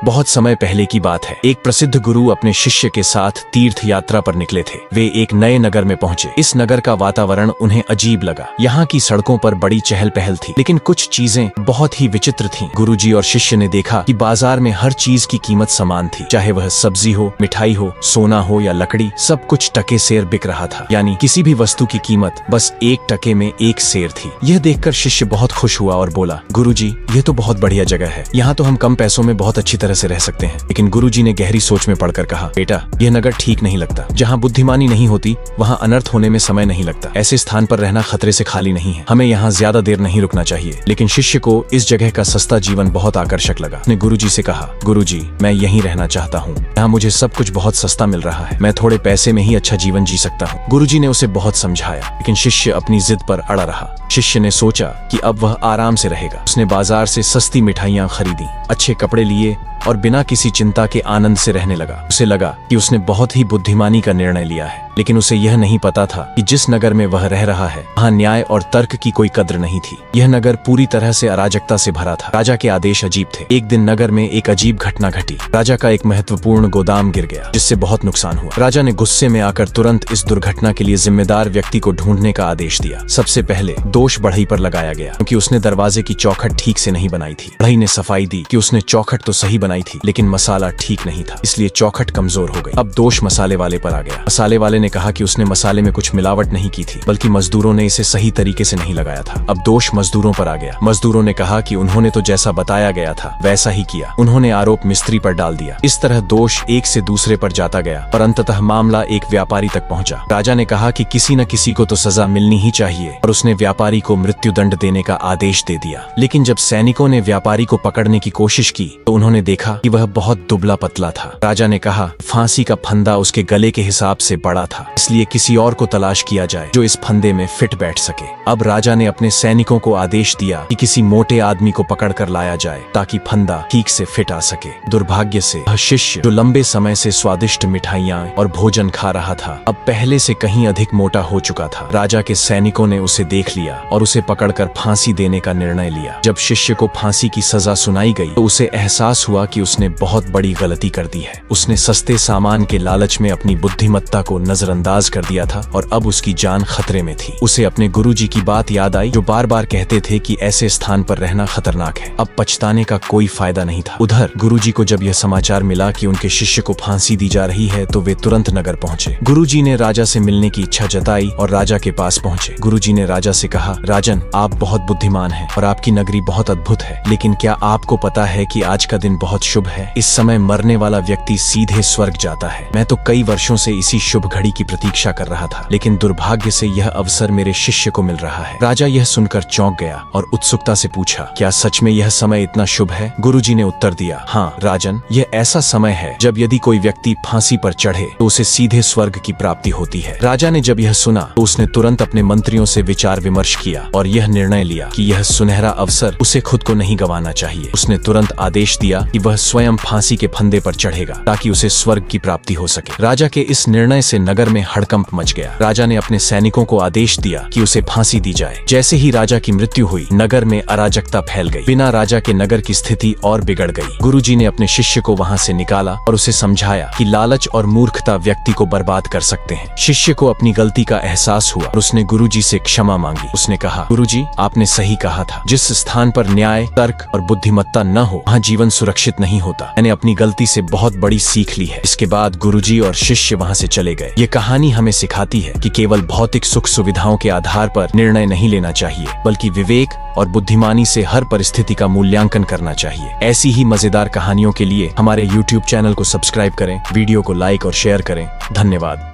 बहुत समय पहले की बात है। एक प्रसिद्ध गुरु अपने शिष्य के साथ तीर्थ यात्रा पर निकले थे। वे एक नए नगर में पहुंचे। इस नगर का वातावरण उन्हें अजीब लगा। यहाँ की सड़कों पर बड़ी चहल पहल थी, लेकिन कुछ चीजें बहुत ही विचित्र थीं। गुरुजी और शिष्य ने देखा कि बाजार में हर चीज की कीमत समान थी, चाहे वह सब्जी हो, मिठाई हो, सोना हो या लकड़ी, सब कुछ टके सेर बिक रहा था। यानी किसी भी वस्तु की कीमत बस 1 टके में 1 सेर थी। यह देखकर शिष्य बहुत खुश हुआ और बोला, गुरुजी, यह तो बहुत बढ़िया जगह है। यहाँ तो हम कम पैसों में बहुत अच्छी तरह से रह सकते हैं। लेकिन गुरुजी ने गहरी सोच में पड़कर कहा, बेटा, यह नगर ठीक नहीं लगता। जहाँ बुद्धिमानी नहीं होती वहाँ अनर्थ होने में समय नहीं लगता। ऐसे स्थान पर रहना खतरे से खाली नहीं है। हमें यहाँ ज्यादा देर नहीं रुकना चाहिए। लेकिन शिष्य को इस जगह का सस्ता जीवन बहुत आकर्षक लगा। उसने गुरुजी से कहा, गुरुजी, मैं यहीं रहना चाहता हूँ। यहाँ मुझे सब कुछ बहुत सस्ता मिल रहा है। मैं थोड़े पैसे में ही अच्छा जीवन जी सकता हूँ। गुरुजी ने उसे बहुत समझाया, लेकिन शिष्य अपनी जिद पर अड़ा रहा। शिष्य ने सोचा कि अब वह आराम से रहेगा। उसने बाजार से सस्ती मिठाइयाँ खरीदी, अच्छे कपड़े लिए और बिना किसी चिंता के आनंद से रहने लगा। उसे लगा कि उसने बहुत ही बुद्धिमानी का निर्णय लिया है। लेकिन उसे यह नहीं पता था कि जिस नगर में वह रह रहा है वहाँ न्याय और तर्क की कोई कद्र नहीं थी। यह नगर पूरी तरह से अराजकता से भरा था। राजा के आदेश अजीब थे। एक दिन नगर में एक अजीब घटना घटी। राजा का एक महत्वपूर्ण गोदाम गिर गया, जिससे बहुत नुकसान हुआ। राजा ने गुस्से में आकर तुरंत इस दुर्घटना के लिए जिम्मेदार व्यक्ति को ढूंढने का आदेश दिया। सबसे पहले दोष बढ़ई पर लगाया गया, क्योंकि उसने दरवाजे की चौखट ठीक से नहीं बनाई थी। बढ़ई ने सफाई दी कि उसने चौखट तो सही बनाई थी, लेकिन मसाला ठीक नहीं था, इसलिए चौखट कमजोर हो गई। अब दोष मसाले वाले पर आ गया। मसाले वाले ने कहा कि उसने मसाले में कुछ मिलावट नहीं की थी, बल्कि मजदूरों ने इसे सही तरीके से नहीं लगाया था। अब दोष मजदूरों पर आ गया। मजदूरों ने कहा कि उन्होंने तो जैसा बताया गया था वैसा ही किया। उन्होंने आरोप मिस्त्री पर डाल दिया। इस तरह दोष एक से दूसरे पर जाता गया, पर अंततः मामला एक व्यापारी तक पहुंचा। राजा ने कहा कि किसी न किसी को तो सजा मिलनी ही चाहिए, और उसने व्यापारी को मृत्युदंड देने का आदेश दे दिया। लेकिन जब सैनिकों ने व्यापारी को पकड़ने की कोशिश की तो उन्होंने देखा कि वह बहुत दुबला पतला था। राजा ने कहा, फांसी का फंदा उसके गले के हिसाब से बड़ा था, इसलिए किसी और को तलाश किया जाए जो इस फंदे में फिट बैठ सके। अब राजा ने अपने सैनिकों को आदेश दिया कि किसी मोटे आदमी को पकड़ कर लाया जाए, ताकि फंदा ठीक से फिट आ सके। दुर्भाग्य से वह शिष्य, जो लंबे समय से स्वादिष्ट मिठाइयाँ और भोजन खा रहा था, अब पहले से कहीं अधिक मोटा हो चुका था। राजा के सैनिकों ने उसे देख लिया और उसे पकड़कर फांसी देने का निर्णय लिया। जब शिष्य को फांसी की सजा सुनाई गई तो उसे एहसास हुआ कि उसने बहुत बड़ी गलती कर दी है। उसने सस्ते सामान के लालच में अपनी बुद्धिमत्ता को नजरअंदाज कर दिया था और अब उसकी जान खतरे में थी। उसे अपने गुरुजी की बात याद आई, जो बार बार कहते थे कि ऐसे स्थान पर रहना खतरनाक है। अब पछताने का कोई फायदा नहीं था। उधर गुरुजी को जब यह समाचार मिला कि उनके शिष्य को फांसी दी जा रही है तो वे तुरंत नगर पहुंचे। गुरुजी ने राजा से मिलने की इच्छा जताई और राजा के पास पहुंचे। गुरुजी ने राजा से कहा, राजन, आप बहुत बुद्धिमान हैं और आपकी नगरी बहुत अद्भुत है, लेकिन क्या आपको पता है कि आज का दिन बहुत शुभ है? इस समय मरने वाला व्यक्ति सीधे स्वर्ग जाता है। मैं तो कई वर्षों से इसी शुभ घड़ी की प्रतीक्षा कर रहा था, लेकिन दुर्भाग्य से यह अवसर मेरे शिष्य को मिल रहा है। राजा यह सुनकर चौंक गया और उत्सुकता से पूछा, क्या सच में यह समय इतना शुभ है? गुरुजी ने उत्तर दिया, हाँ राजन, यह ऐसा समय है जब यदि कोई व्यक्ति फांसी पर चढ़े तो उसे सीधे स्वर्ग की प्राप्ति होती है। राजा ने जब यह सुना तो उसने तुरंत अपने मंत्रियों से विचार विमर्श किया और यह निर्णय लिया कि यह सुनहरा अवसर उसे खुद को नहीं गंवाना चाहिए। उसने तुरंत आदेश दिया कि वह स्वयं फांसी के फंदे पर चढ़ेगा, ताकि उसे स्वर्ग की प्राप्ति हो सके। राजा के इस निर्णय से नगर में हड़कंप मच गया। राजा ने अपने सैनिकों को आदेश दिया कि उसे फांसी दी जाए। जैसे ही राजा की मृत्यु हुई, नगर में अराजकता फैल गई। बिना राजा के नगर की स्थिति और बिगड़ गई। गुरुजी ने अपने शिष्य को वहां से निकाला और उसे समझाया कि लालच और मूर्खता व्यक्ति को बर्बाद कर सकते हैं। शिष्य को अपनी गलती का एहसास हुआ और उसने गुरुजी से क्षमा मांगी। उसने कहा, गुरुजी, आपने सही कहा था। जिस स्थान पर न्याय, तर्क और बुद्धिमत्ता न हो, वहाँ जीवन सुरक्षित नहीं होता। मैंने अपनी गलती से बहुत बड़ी सीख ली है। इसके बाद गुरुजी और शिष्य वहाँ से चले गए। ये कहानी हमें सिखाती है कि केवल भौतिक सुख सुविधाओं के आधार पर निर्णय नहीं लेना चाहिए, बल्कि विवेक और बुद्धिमानी से हर परिस्थिति का मूल्यांकन करना चाहिए। ऐसी ही मजेदार कहानियों के लिए हमारे YouTube चैनल को सब्सक्राइब करें, वीडियो को लाइक और शेयर करें। धन्यवाद।